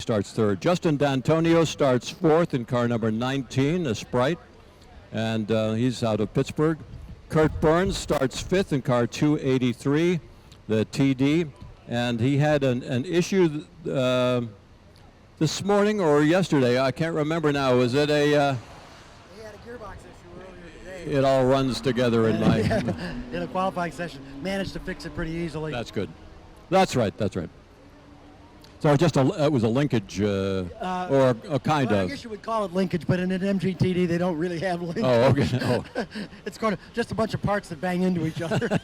starts third. Justin D'Antonio starts fourth in car number 19, a Sprite, and he's out of Pittsburgh. Kurt Burns starts fifth in car 283, the TD, and he had an issue this morning or yesterday. I can't remember now. Was it a... He had a gearbox issue earlier today. It all runs together in my... in a qualifying session. Managed to fix it pretty easily. That's good. That's right. So it was a linkage, or a kind of. I guess you would call it linkage, but in an MGTD they don't really have linkage. Oh, okay. Oh. It's just a bunch of parts that bang into each other.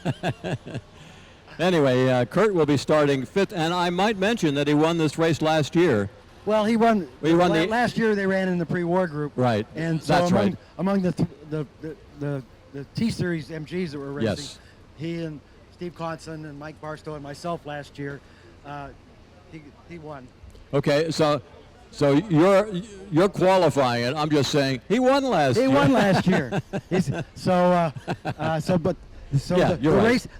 Anyway, Kurt will be starting fifth, and I might mention that he won this race last year. Well, he won. Last year they ran in the pre-war group. Right. And so among the T-Series MGs that were racing, yes, he and Steve Conson and Mike Barstow and myself last year, he won. Okay, so you're qualifying it. I'm just saying he won last year. He won last year. The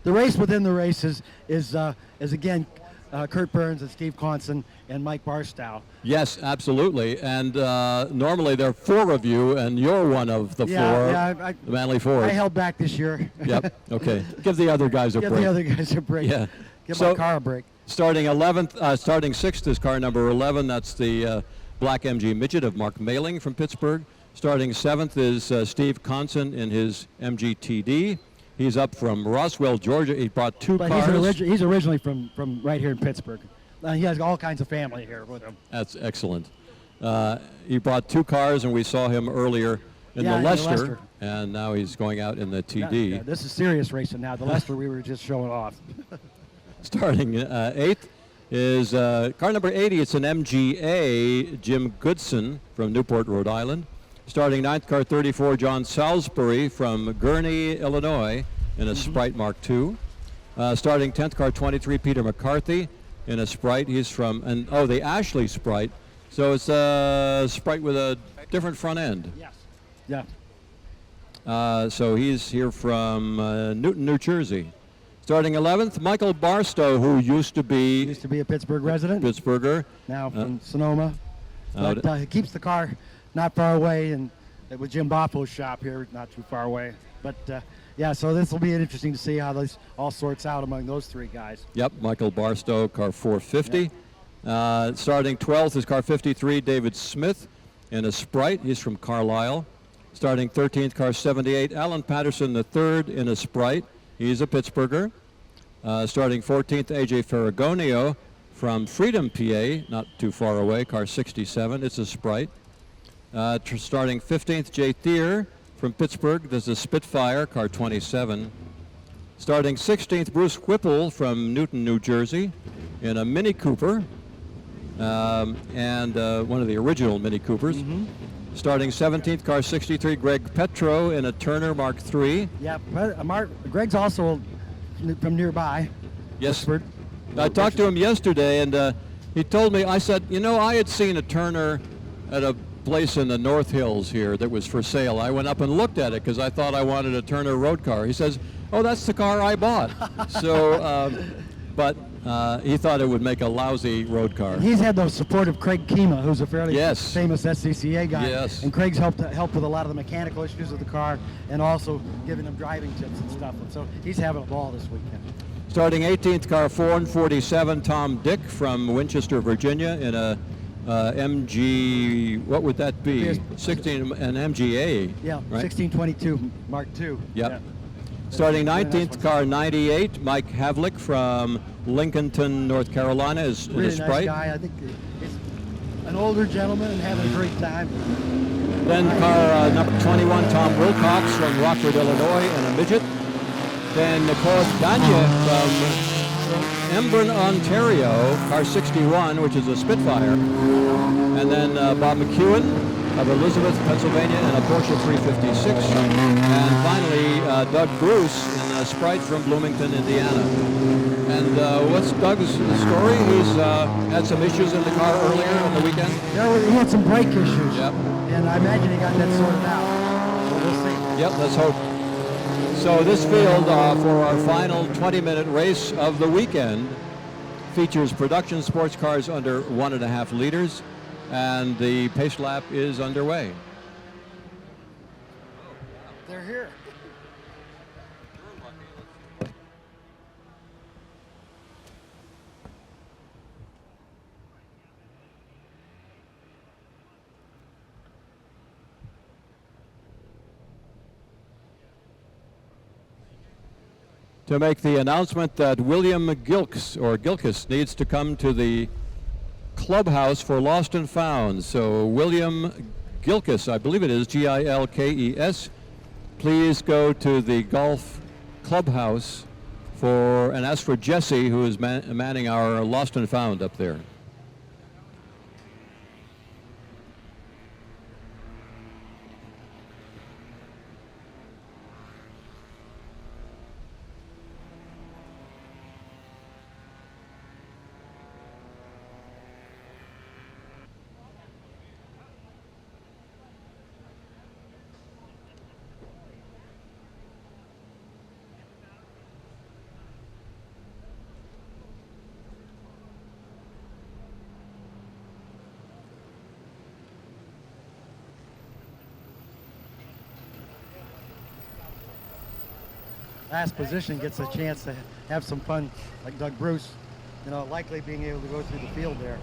race within the race is again Kurt Burns and Steve Conson and Mike Barstow. Yes, absolutely. And normally there are four of you, and you're one of the four. Yeah, the Manly Four. I held back this year. Yep. Okay. Give the other guys a break. Give the other guys a break. Yeah. Give my car a break. Starting sixth is car number 11. That's the Black MG Midget of Mark Mailing from Pittsburgh. Starting seventh is Steve Conson in his MG TD. He's up from Roswell, Georgia. He brought two cars. He's originally from right here in Pittsburgh. He has all kinds of family here with him. That's excellent. He brought two cars, and we saw him earlier in the Lester, and now he's going out in the TD. Yeah, this is serious racing now. The Lester we were just showing off. Starting eighth is car number 80. It's an MGA, Jim Goodson from Newport, Rhode Island. Starting ninth, car 34, John Salisbury from Gurnee, Illinois, in a Sprite Mark II. Starting 10th, car 23, Peter McCarthy in a Sprite. He's from, the Ashley Sprite. So it's a Sprite with a different front end. Yes. Yeah. So he's here from Newton, New Jersey. Starting 11th, Michael Barstow, who used to be a Pittsburgh resident. Pittsburgher. Now from Sonoma. But he keeps the car not far away, and with Jim Boffo's shop here, not too far away. But so this will be interesting to see how this all sorts out among those three guys. Yep, Michael Barstow, car 450. Yep. Starting 12th is car 53, David Smith in a Sprite. He's from Carlisle. Starting 13th, car 78, Alan Patterson III in a Sprite. He's a Pittsburgher. Starting 14th, AJ Ferragonio from Freedom, PA, not too far away, car 67. It's a Sprite. Starting 15th, Jay Thier from Pittsburgh. There's a Spitfire, car 27. Starting 16th, Bruce Whipple from Newton, New Jersey, in a Mini Cooper, and one of the original Mini Coopers. Mm-hmm. Starting 17th, car 63, Greg Petro in a Turner Mark III. Yeah, Greg's also from nearby. Yes. Pittsburgh. I talked to him yesterday, and he told me, I said, I had seen a Turner at a place in the North Hills here that was for sale. I went up and looked at it because I thought I wanted a Turner road car. He says, oh, that's the car I bought. So, but he thought it would make a lousy road car. He's had the support of Craig Kima, who's a fairly famous SCCA guy. Yes. And Craig's helped with a lot of the mechanical issues of the car and also giving him driving tips and stuff. And so he's having a ball this weekend. Starting 18th, car 447, Tom Dick from Winchester, Virginia, in a MG, what would that be? 16, an MGA. Yeah, right? 1622 Mark II. Yep. Yeah. Starting 19th, car 98, Mike Havlick from Lincolnton, North Carolina, is in a Sprite. Nice guy. I think he's an older gentleman and having a great time. Then car number 21, Tom Wilcox from Rockford, Illinois, in a Midget. Then Nicole Gagne from Embrun, Ontario, car 61, which is a Spitfire. And then Bob McEwen of Elizabeth, Pennsylvania, in a Porsche 356. And finally, Doug Bruce in a Sprite from Bloomington, Indiana. And what's Doug's story? He's had some issues in the car earlier in the weekend. Yeah, he had some brake issues. Yep. And I imagine he got that sorted out. So we'll see. Yep, let's hope. So this field for our final 20-minute race of the weekend features production sports cars under 1.5 liters, and the pace lap is underway. They're here. To make the announcement that William Gilkis needs to come to the clubhouse for Lost and Found. So William Gilkis, I believe it is Gilkes, please go to the golf clubhouse and ask for Jesse, who is manning our Lost and Found up there. Last position gets a chance to have some fun, like Doug Bruce, likely being able to go through the field there.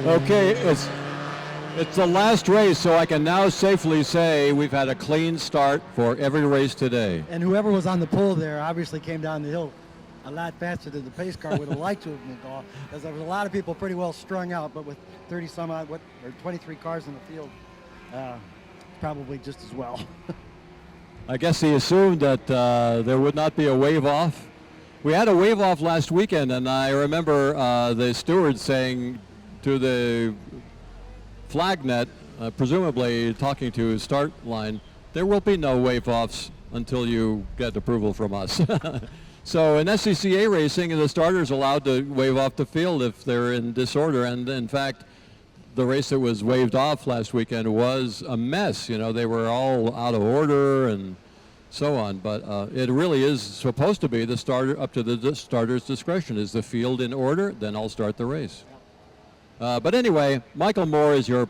Okay, it's the last race, so I can now safely say we've had a clean start for every race today. And whoever was on the pole there obviously came down the hill a lot faster than the pace car would have liked to have been off, because there was a lot of people pretty well strung out, but with 30 some odd, or 23 cars in the field, probably just as well. I guess he assumed that there would not be a wave off. We had a wave off last weekend, and I remember the steward saying to the flag net, presumably talking to his start line, there will be no wave offs until you get approval from us. So in SCCA racing, the starter's allowed to wave off the field if they're in disorder, and in fact, the race that was waved off last weekend was a mess. You know, they were all out of order and so on. But it really is supposed to be the starter, up to the starter's discretion. Is the field in order? Then I'll start the race. But anyway, Michael Moore is your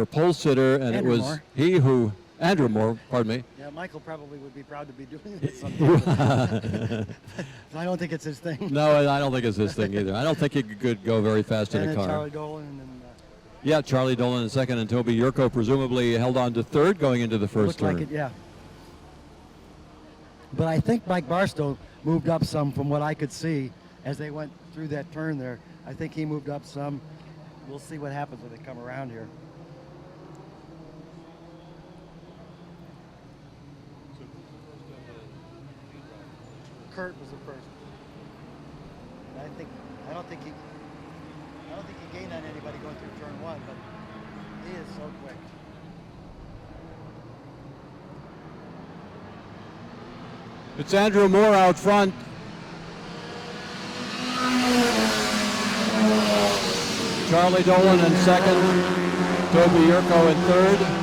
pole sitter, and Andrew it was Moore. he who, Andrew Moore, pardon me. Yeah, Michael probably would be proud to be doing it sometime. I don't think it's his thing. No, I don't think it's his thing either. I don't think he could go very fast in And a then car. Charlie Dolan and Yeah, Charlie Dolan in second, and Toby Yurko presumably held on to third going into the first looked turn. like it, yeah. But I think Mike Barstow moved up some from what I could see as they went through that turn there. I think he moved up some. We'll see what happens when they come around here. Kurt was the first. And I don't think he gained on anybody going through turn one, but he is so quick. It's Andrew Moore out front. Charlie Dolan in second. Toby Yurko in third.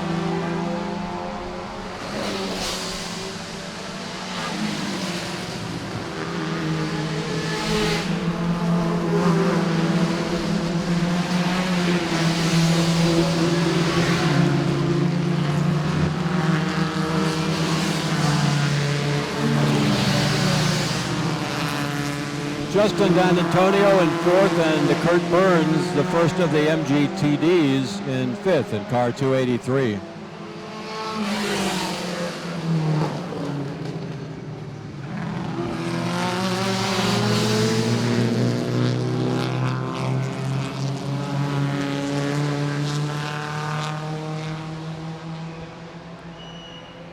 Justin D'Antonio in fourth, and Kurt Burns, the first of the MGTDs, in fifth in car 283.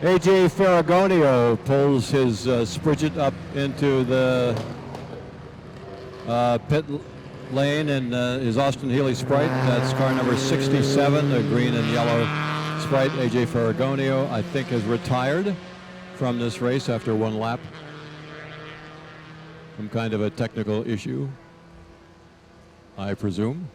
AJ Ferragonio pulls his Spridget up into the pit lane in his Austin Healey Sprite. That's car number 67, the green and yellow Sprite. AJ Ferragonio, I think, has retired from this race after one lap. Some kind of a technical issue, I presume.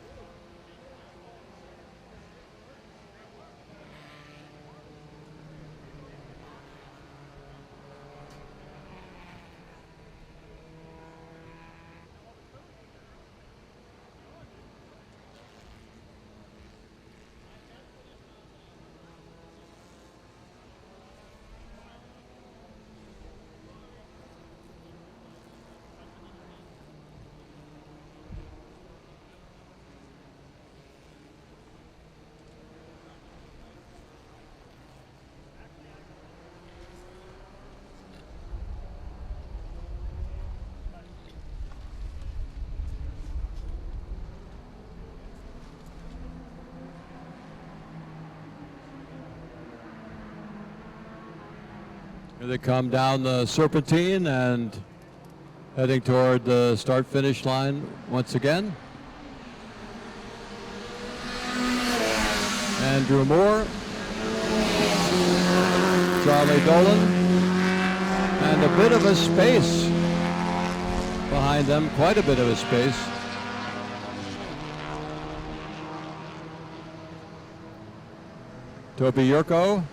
Here they come down the Serpentine and heading toward the start-finish line once again. Andrew Moore, Charlie Dolan, and a bit of a space behind them, quite a bit of a space. Toby Yurko.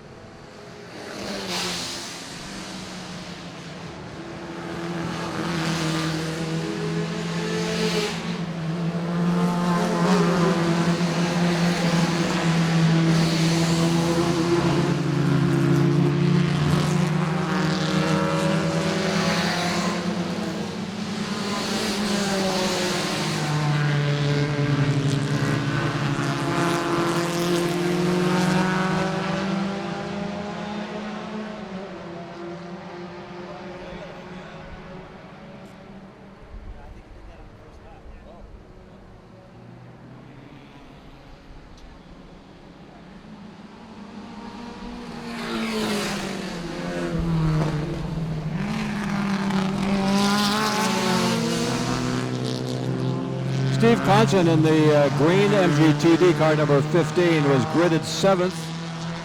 Steve Conson in the green MGTD car number 15 was gridded 7th.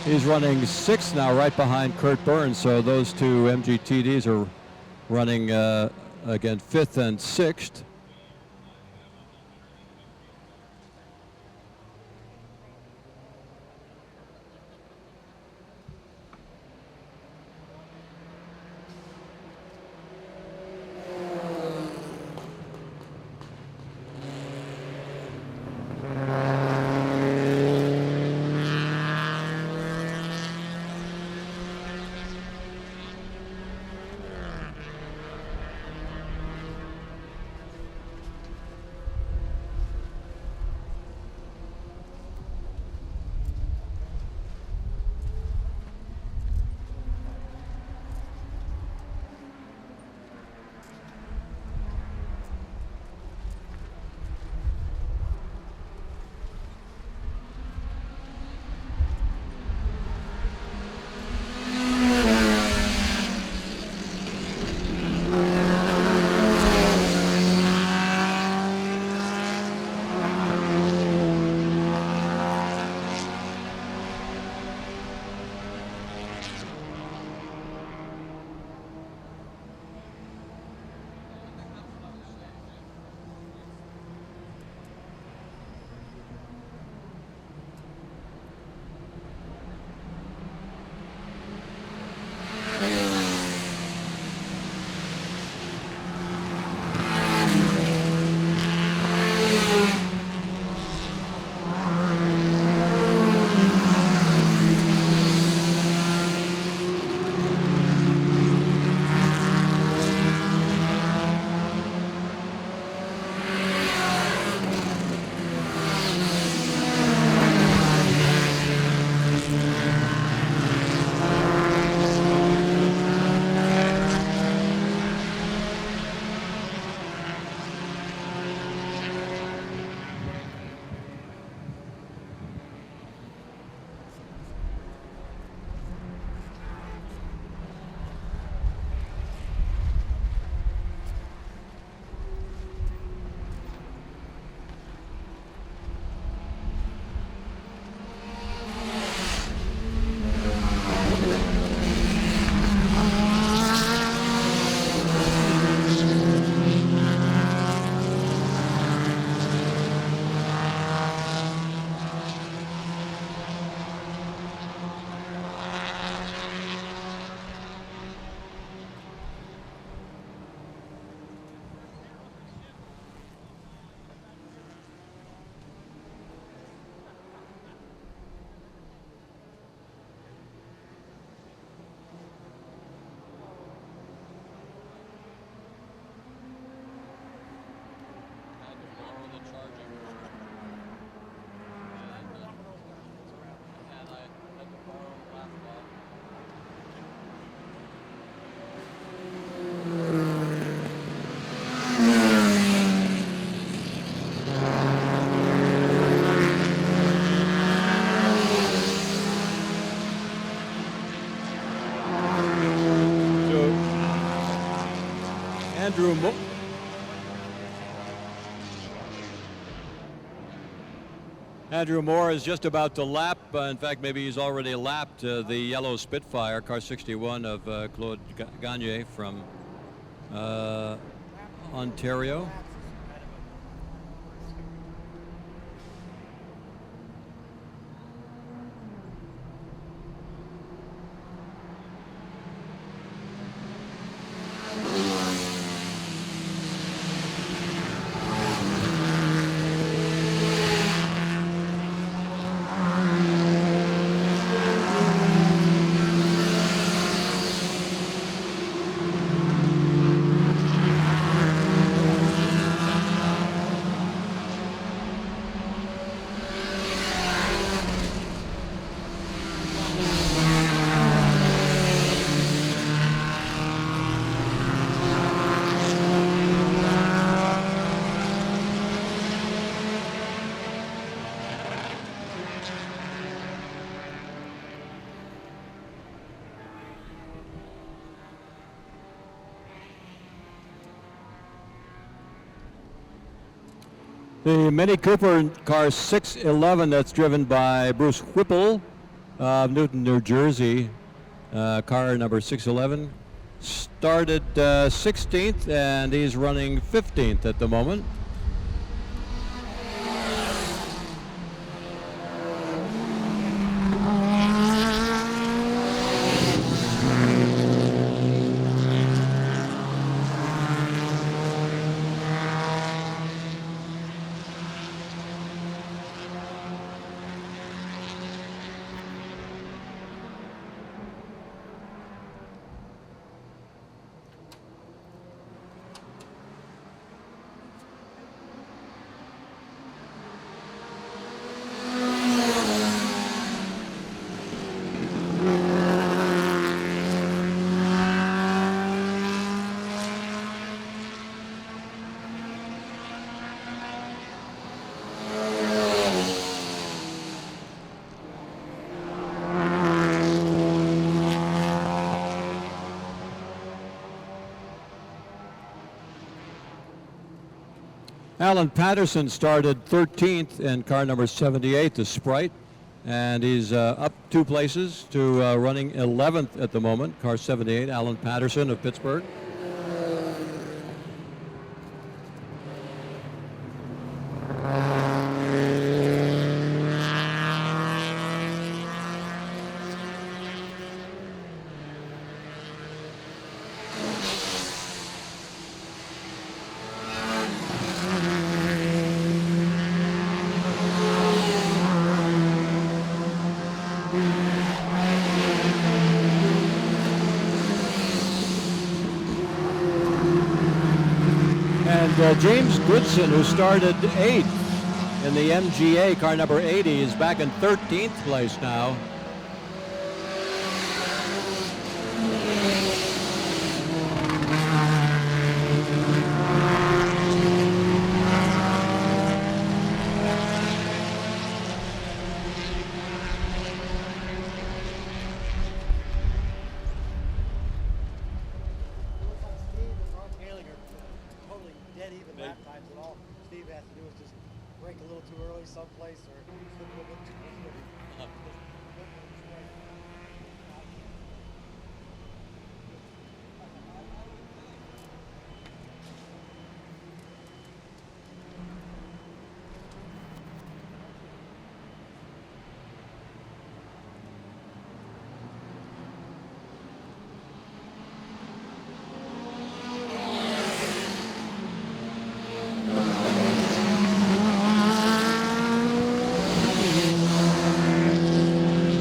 He's running 6th now, right behind Kurt Burns. So those two MGTDs are running again 5th and 6th. Andrew Moore is just about to lap. In fact, maybe he's already lapped the yellow Spitfire, car 61 of Claude Gagne from Ontario. The Mini Cooper car 611 that's driven by Bruce Whipple of Newton, New Jersey, car number 611, started 16th and he's running 15th at the moment. Alan Patterson started 13th in car number 78, the Sprite, and he's up 2 places to running 11th at the moment, car 78, Alan Patterson of Pittsburgh. James Goodson, who started 8th in the MGA, car number 80, is back in 13th place now.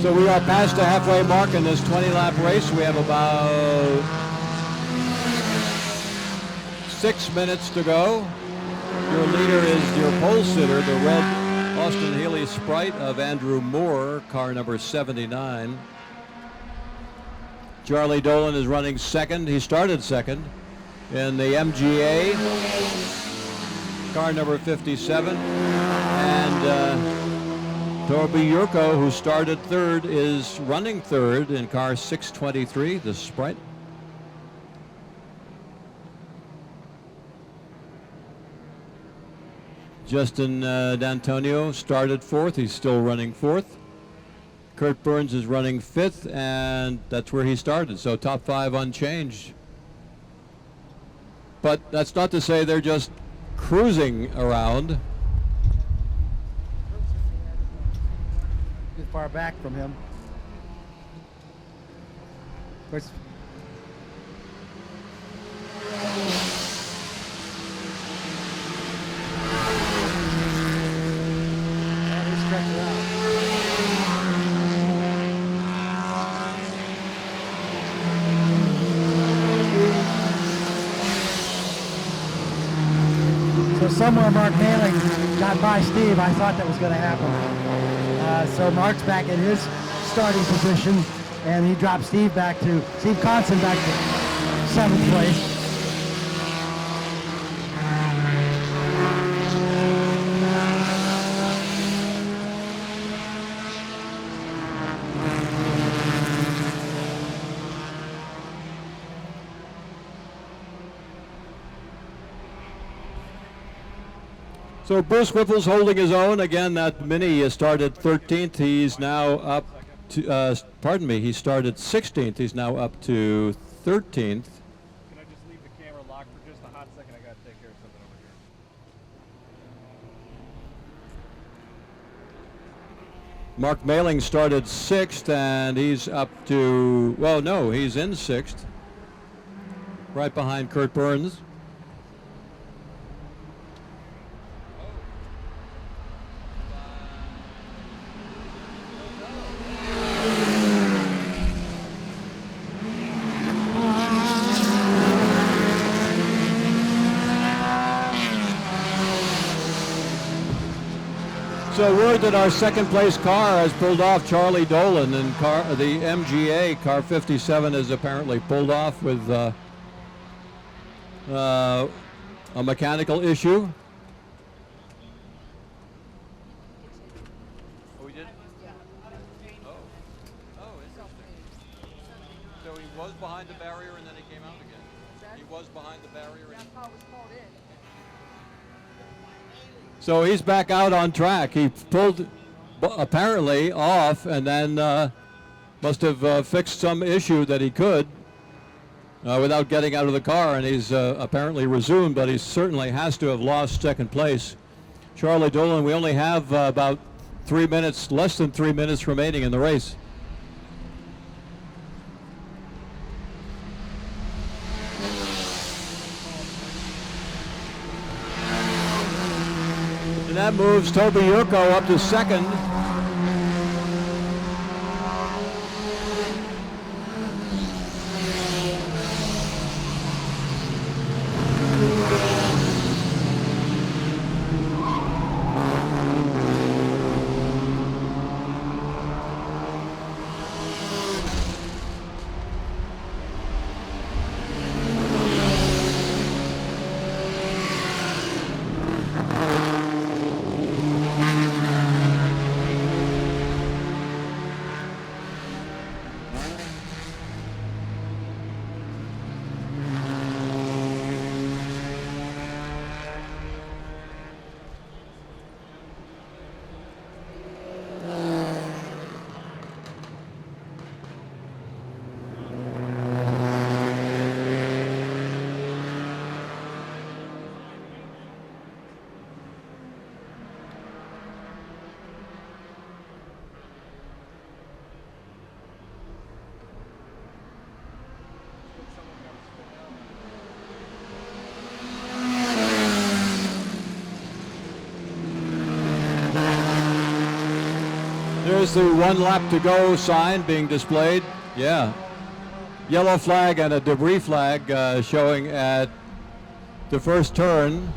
So we are past the halfway mark in this 20-lap race. We have about 6 minutes to go. Your leader is your pole sitter, the red Austin Healey Sprite of Andrew Moore, car number 79. Charlie Dolan is running second. He started second in the MGA, car number 57. And Torby Yurko, who started third, is running third in car 623, the Sprite. Justin D'Antonio started 4th. He's still running 4th. Kurt Burns is running 5th, and that's where he started. So top 5 unchanged. But that's not to say they're just cruising around. Too far back from him. Of course. Yeah, they stretch it out. So somewhere Mark Mailing got by Steve. I thought that was going to happen. So Mark's back in his starting position, and he dropped Steve Conson back to 7th place. So Bruce Whipple's holding his own. Again, that Mini started 13th. He's now up to, he started 16th. He's now up to 13th. Can I just leave the camera locked for just a hot second? I got to take care of something over here. Mark Mailing started 6th, and he's up to, well, no, he's in 6th. Right behind Kurt Burns. So word that our second place car has pulled off, Charlie Dolan, and the MGA car 57 is apparently pulled off with a mechanical issue. Oh, we did? Oh. Oh, interesting. So he was behind the barrier and then he came out again. He was behind the barrier and So he's back out on track. He pulled apparently off and then must have fixed some issue that he could without getting out of the car, and he's apparently resumed, but he certainly has to have lost second place. Charlie Dolan, we only have about 3 minutes, less than 3 minutes remaining in the race. And that moves Toby Yurko up to second. There's the 1 lap to go sign being displayed. Yeah. Yellow flag and a debris flag showing at the first turn.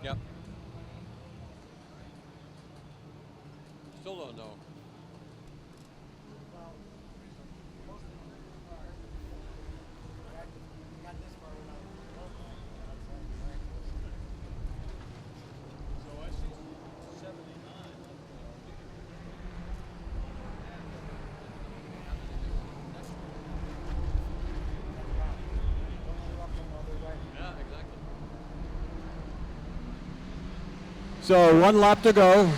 Yep. don't know. Yeah, exactly. So 1 lap to go.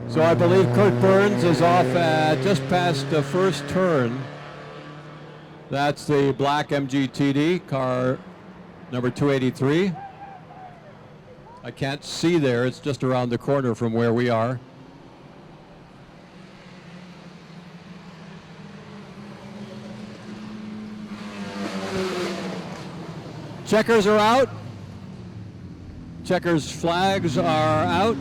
So I believe Kurt Burns is off at just past the first turn. That's the black MGTD, car number 283. I can't see there, it's just around the corner from where we are. Checkers are out. Checkers flags are out.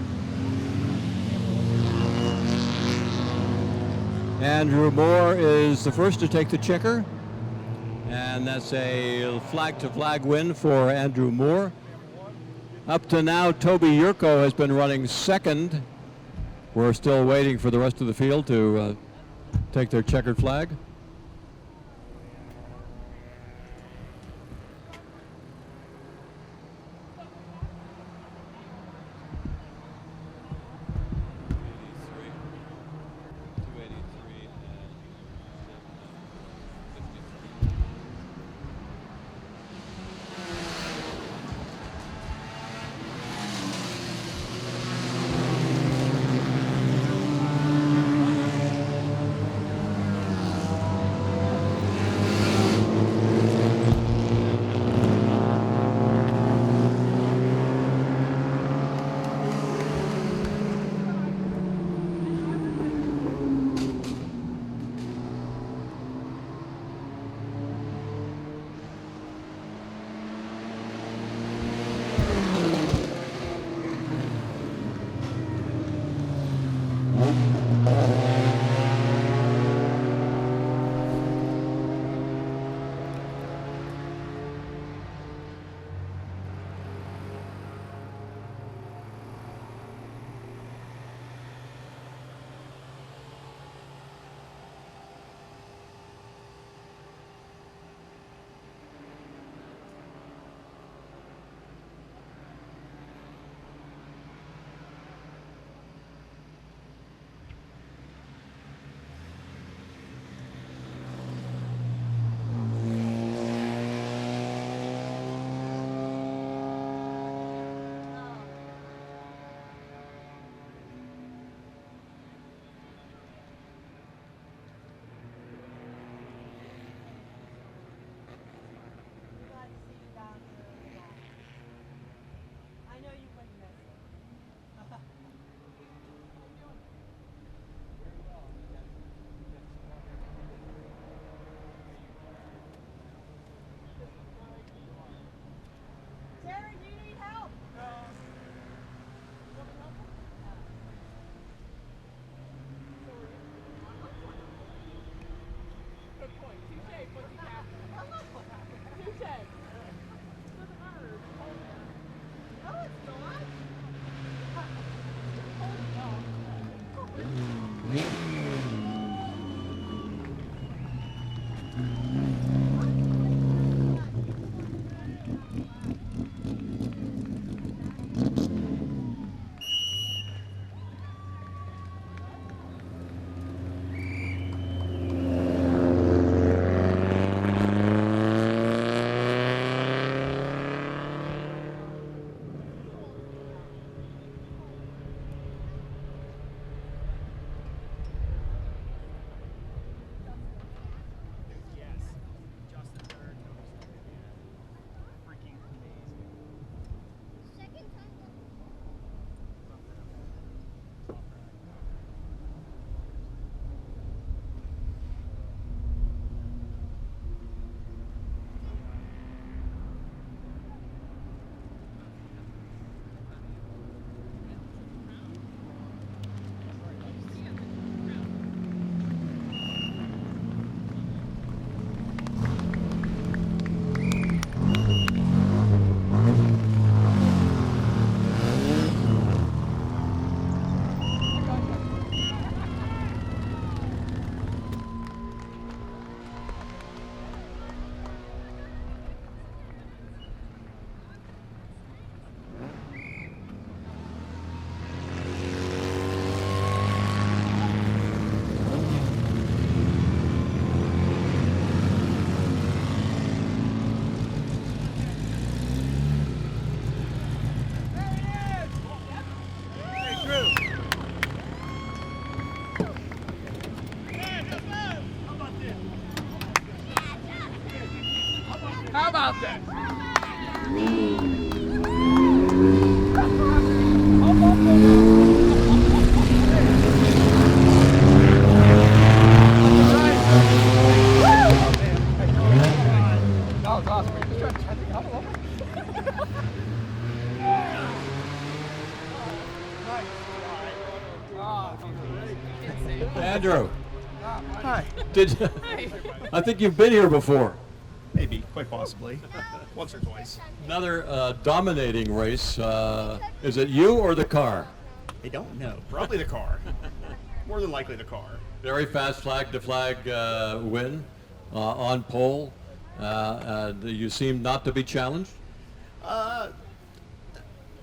Andrew Moore is the first to take the checker, and that's a flag-to-flag win for Andrew Moore. Up to now, Toby Yurko has been running second. We're still waiting for the rest of the field to take their checkered flag. How about that? That was awesome. Are you just trying to think how long? Andrew, Hi. did you, I think you've been here before. Maybe, quite possibly. Once or twice. Another dominating race. Is it you or the car? I don't know. Probably the car. More than likely the car. Very fast flag to flag win on pole. You seem not to be challenged.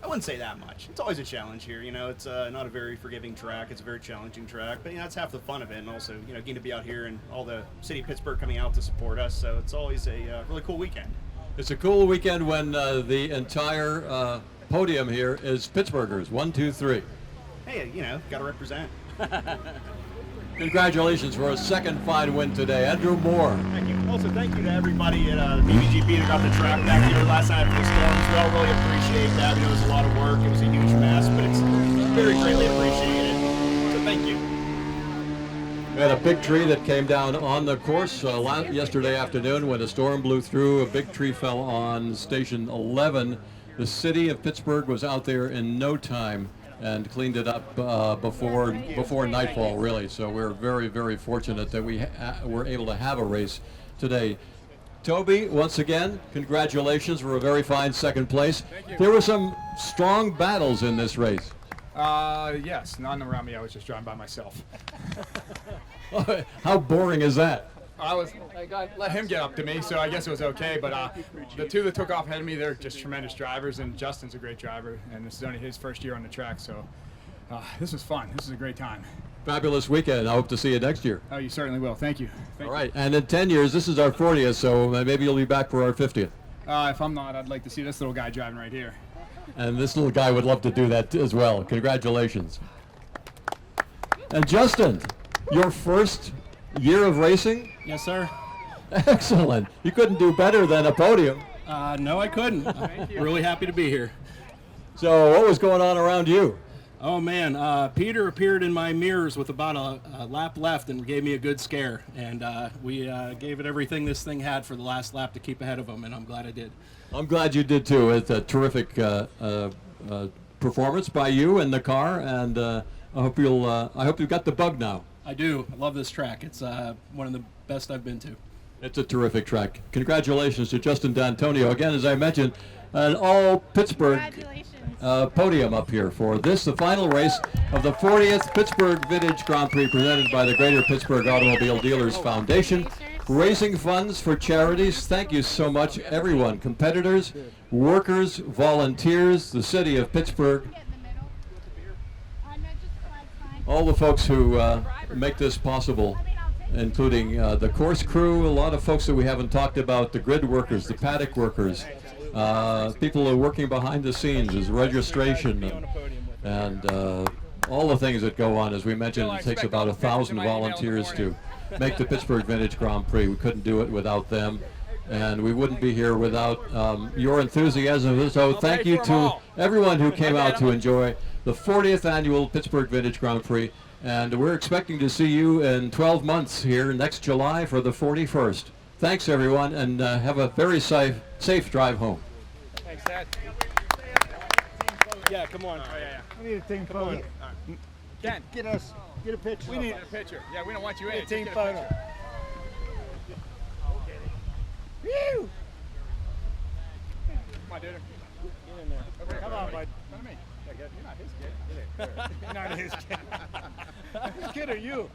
I wouldn't say that much. It's always a challenge here. You know, it's not a very forgiving track. It's a very challenging track. But, you know, that's half the fun of it. And also, you know, getting to be out here and all the city of Pittsburgh coming out to support us. So it's always a really cool weekend. It's a cool weekend when the entire podium here is Pittsburghers. 1, 2, 3. Hey, you know, got to represent. Congratulations for a second fine win today. Andrew Moore. Thank you. Also, thank you to everybody at the PVGP that got the track back here last night for the storms. We all really appreciate that. We know it was a lot of work. It was a huge mess, but it's very greatly appreciated. So thank you. We had a big tree that came down on the course yesterday afternoon when a storm blew through. A big tree fell on station 11. The city of Pittsburgh was out there in no time and cleaned it up before nightfall, really. So we're very, very fortunate that we were able to have a race today. Toby, once again, congratulations for a very fine second place. Thank you. There were some strong battles in this race. Yes, none around me. I was just driving by myself. How boring is that? I let him get up to me, so I guess it was okay. But the two that took off ahead of me, they're just tremendous drivers, and Justin's a great driver, and this is only his first year on the track, so this was fun. This is a great time. Fabulous weekend. I hope to see you next year. Oh, you certainly will. Thank you. All right, and in 10 years, this is our 40th, so maybe you'll be back for our 50th. If I'm not, I'd like to see this little guy driving right here. And this little guy would love to do that as well. Congratulations. And Justin, your first year of racing? Yes, sir. Excellent. You couldn't do better than a podium. No, I couldn't. Really happy to be here. So what was going on around you? Oh, man. Peter appeared in my mirrors with about a lap left and gave me a good scare. And we gave it everything this thing had for the last lap to keep ahead of him, and I'm glad I did. I'm glad you did too. It's a terrific performance by you and the car, and I hope you got the bug now. I do. I love this track. It's one of the best I've been to. It's a terrific track. Congratulations to Justin D'Antonio. Again, as I mentioned, an all Pittsburgh Congratulations. podium up here for this, the final race of the 40th Pittsburgh Vintage Grand Prix presented by the Greater Pittsburgh Automobile Dealers Foundation, raising funds for charities. Thank you so much, everyone, competitors, workers, volunteers, the city of Pittsburgh, all the folks who make this possible, including the course crew, a lot of folks that we haven't talked about, the grid workers, the paddock workers, people who are working behind the scenes, as registration, and all the things that go on. As we mentioned, it takes about 1,000 volunteers to make the Pittsburgh Vintage Grand Prix. We couldn't do it without them, and we wouldn't be here without your enthusiasm. So thank you to everyone who came out to enjoy the 40th annual Pittsburgh Vintage Grand Prix, and we're expecting to see you in 12 months here next July for the 41st. Thanks, everyone, and have a very safe drive home. Thanks, Dad. Yeah, come on. We need a team photo. on. Ken, Get a picture. we need a picture. Yeah, we don't want you in. a Just team get photo. picture. Woo! Come on, dude. Get in there. Over here, Come on, buddy. bud. Come to me. Yeah, good. You're not his kid. You're not his kid. Whose kid are you?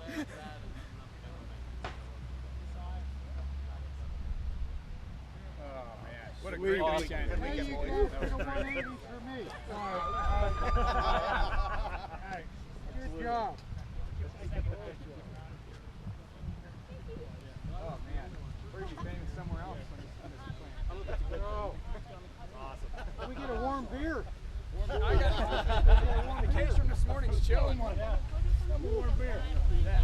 Oh, man. What a Sweet. great weekend. Hey, you go for the 180 for me. Hey, good job. Oh, man. Where are you famous somewhere else when this is playing? Oh. Awesome. Can we get a warm beer? I got the case from this morning's chilling. Some warm beer. Yeah.